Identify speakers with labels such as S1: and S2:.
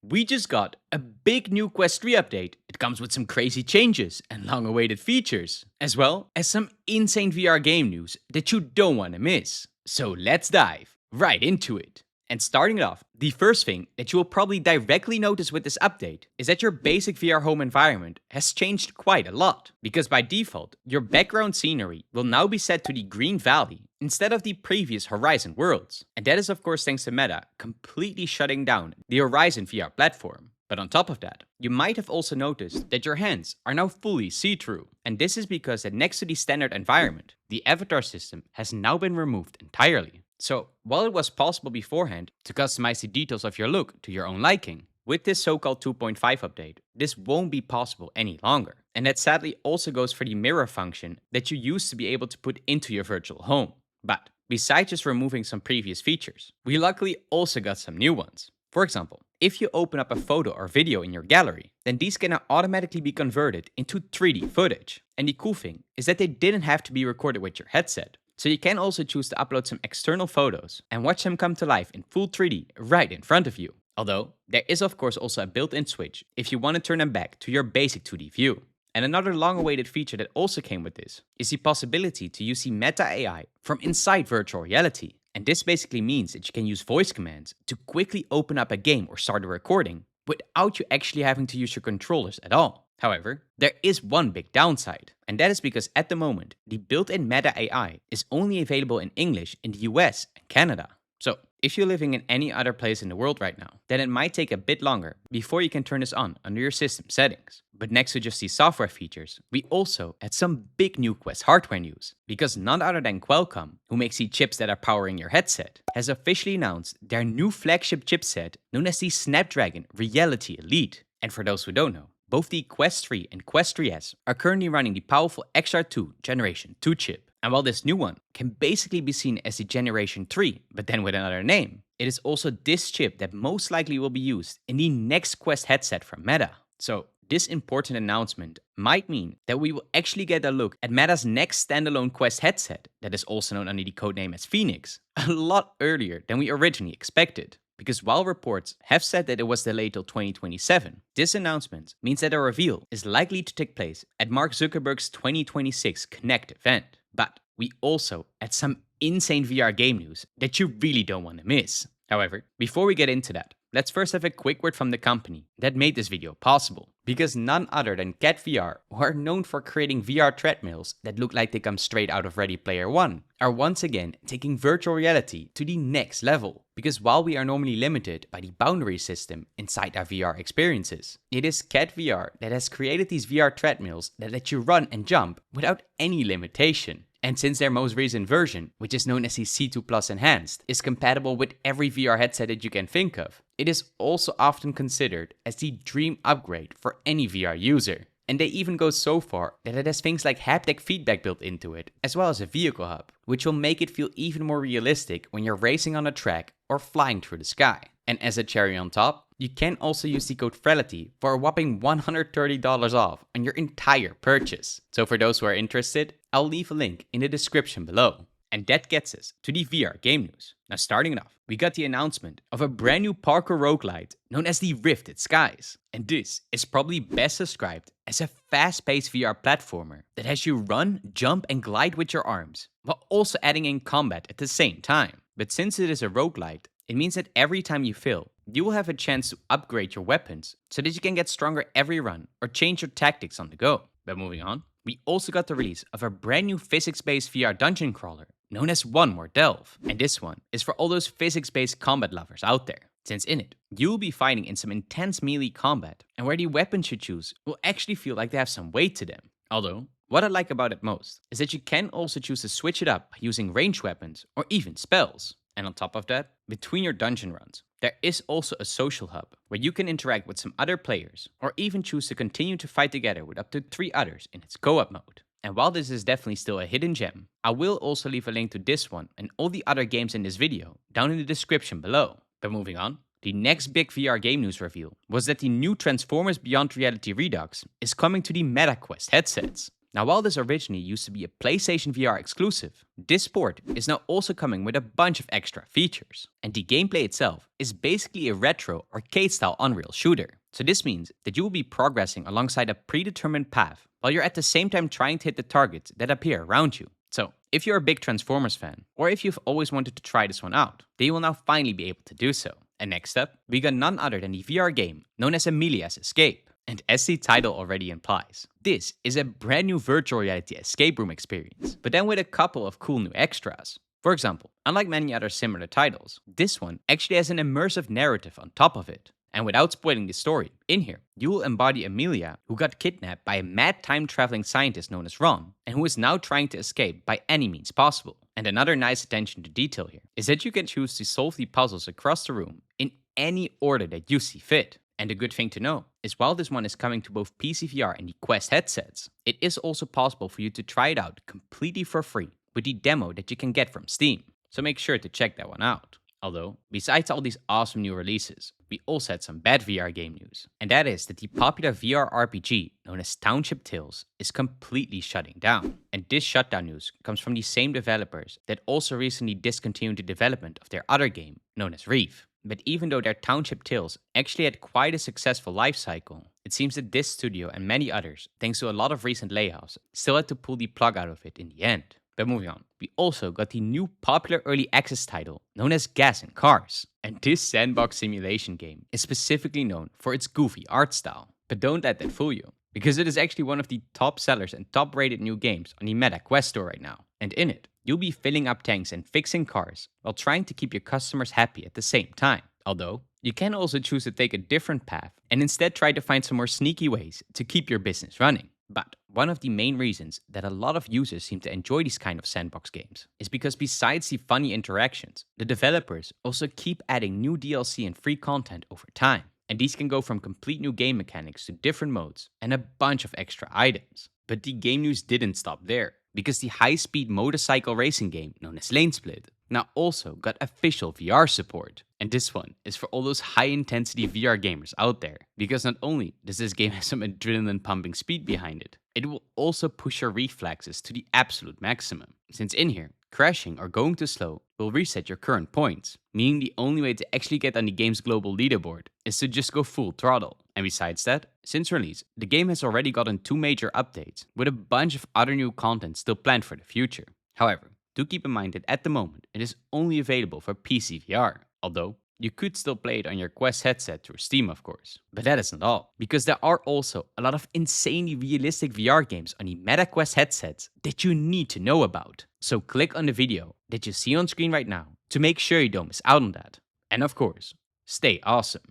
S1: We just got a big new Quest 3 update. It comes with some crazy changes and long-awaited features, as well as some insane VR game news that you don't want to miss. So let's dive right into it. And starting it off, the first thing that you will probably directly notice with this update is that your basic VR home environment has changed quite a lot. Because by default, your background scenery will now be set to the Green Valley instead of the previous Horizon worlds. And that is of course thanks to Meta completely shutting down the Horizon VR platform. But on top of that, you might have also noticed that your hands are now fully see-through. And this is because that next to the standard environment, the avatar system has now been removed entirely. So, while it was possible beforehand to customize the details of your look to your own liking, with this so-called 2.5 update, this won't be possible any longer. And that sadly also goes for the mirror function that you used to be able to put into your virtual home. But besides just removing some previous features, we luckily also got some new ones. For example, if you open up a photo or video in your gallery, then these can now automatically be converted into 3D footage. And the cool thing is that they didn't have to be recorded with your headset. So you can also choose to upload some external photos and watch them come to life in full 3D right in front of you. Although, there is of course also a built-in switch if you want to turn them back to your basic 2D view. And another long-awaited feature that also came with this is the possibility to use the Meta AI from inside virtual reality. And this basically means that you can use voice commands to quickly open up a game or start a recording without you actually having to use your controllers at all. However, there is one big downside, and that is because at the moment, the built-in Meta AI is only available in English in the US and Canada. So, if you're living in any other place in the world right now, then it might take a bit longer before you can turn this on under your system settings. But next to just these software features, we also had some big new Quest hardware news, because none other than Qualcomm, who makes the chips that are powering your headset, has officially announced their new flagship chipset known as the Snapdragon VRelity Elite. And for those who don't know, both the Quest 3 and Quest 3S are currently running the powerful XR2 Generation 2 chip. And while this new one can basically be seen as the Generation 3, but then with another name, it is also this chip that most likely will be used in the next Quest headset from Meta. So, this important announcement might mean that we will actually get a look at Meta's next standalone Quest headset, that is also known under the codename as Phoenix, a lot earlier than we originally expected. Because while reports have said that it was delayed till 2027, this announcement means that a reveal is likely to take place at Mark Zuckerberg's 2026 Connect event. But we also had some insane VR game news that you really don't want to miss. However, before we get into that, let's first have a quick word from the company that made this video possible. Because none other than Cat VR, who are known for creating VR treadmills that look like they come straight out of Ready Player One, are once again taking virtual reality to the next level. Because while we are normally limited by the boundary system inside our VR experiences, it is Cat VR that has created these VR treadmills that let you run and jump without any limitation. And since their most recent version, which is known as the C2 Plus Enhanced, is compatible with every VR headset that you can think of, it is also often considered as the dream upgrade for any VR user. And they even go so far that it has things like haptic feedback built into it, as well as a vehicle hub, which will make it feel even more realistic when you're racing on a track or flying through the sky. And as a cherry on top, you can also use the code VRelity for a whopping $130 off on your entire purchase. So for those who are interested, I'll leave a link in the description below. And that gets us to the VR game news. Now starting it off, we got the announcement of a brand new parkour roguelite known as the Rifted Skies. And this is probably best described as a fast-paced VR platformer that has you run, jump and glide with your arms, while also adding in combat at the same time. But since it is a roguelite, it means that every time you fail, you will have a chance to upgrade your weapons so that you can get stronger every run or change your tactics on the go. But moving on, we also got the release of a brand new physics-based VR dungeon crawler known as One More Delve. And this one is for all those physics-based combat lovers out there, since in it, you'll be fighting in some intense melee combat, and where the weapons you choose will actually feel like they have some weight to them. Although, what I like about it most is that you can also choose to switch it up using ranged weapons or even spells. And on top of that, between your dungeon runs, there is also a social hub where you can interact with some other players or even choose to continue to fight together with up to 3 others in its co-op mode. And while this is definitely still a hidden gem, I will also leave a link to this one and all the other games in this video down in the description below. But moving on, the next big VR game news reveal was that the new Transformers Beyond Reality Redux is coming to the Meta Quest headsets. Now, while this originally used to be a PlayStation VR exclusive, this port is now also coming with a bunch of extra features. And the gameplay itself is basically a retro arcade-style Unreal shooter. So this means that you will be progressing alongside a predetermined path, while you're at the same time trying to hit the targets that appear around you. So, if you're a big Transformers fan, or if you've always wanted to try this one out, then you will now finally be able to do so. And next up, we got none other than the VR game known as Amelia's Escape. And as the title already implies, this is a brand new virtual reality escape room experience, but then with a couple of cool new extras. For example, unlike many other similar titles, this one actually has an immersive narrative on top of it. And without spoiling the story, in here, you will embody Amelia, who got kidnapped by a mad time-traveling scientist known as Ron, and who is now trying to escape by any means possible. And another nice attention to detail here is that you can choose to solve the puzzles across the room in any order that you see fit. And a good thing to know is while this one is coming to both PC VR and the Quest headsets, it is also possible for you to try it out completely for free with the demo that you can get from Steam. So make sure to check that one out. Although, besides all these awesome new releases, we also had some bad VR game news. And that is that the popular VR RPG known as Township Tales is completely shutting down. And this shutdown news comes from the same developers that also recently discontinued the development of their other game known as Reef. But even though their Township Tales actually had quite a successful life cycle, it seems that this studio and many others, thanks to a lot of recent layoffs, still had to pull the plug out of it in the end. But moving on, we also got the new popular early access title known as Gas and Cars. And this sandbox simulation game is specifically known for its goofy art style. But don't let that fool you, because it is actually one of the top sellers and top rated new games on the Meta Quest store right now. And in it, you'll be filling up tanks and fixing cars while trying to keep your customers happy at the same time. Although, you can also choose to take a different path and instead try to find some more sneaky ways to keep your business running. But one of the main reasons that a lot of users seem to enjoy these kind of sandbox games is because besides the funny interactions, the developers also keep adding new DLC and free content over time. And these can go from complete new game mechanics to different modes and a bunch of extra items. But the game news didn't stop there, because the high-speed motorcycle racing game known as Lane Split now also got official VR support. And this one is for all those high-intensity VR gamers out there, because not only does this game have some adrenaline-pumping speed behind it, it will also push your reflexes to the absolute maximum. Since in here, crashing or going too slow will reset your current points, meaning the only way to actually get on the game's global leaderboard is to just go full throttle. And besides that, since release, the game has already gotten 2 major updates, with a bunch of other new content still planned for the future. However, do keep in mind that at the moment, it is only available for PC VR, although you could still play it on your Quest headset through Steam, of course. But that isn't all, because there are also a lot of insanely realistic VR games on the Meta Quest headsets that you need to know about. So click on the video that you see on screen right now to make sure you don't miss out on that. And of course, stay awesome.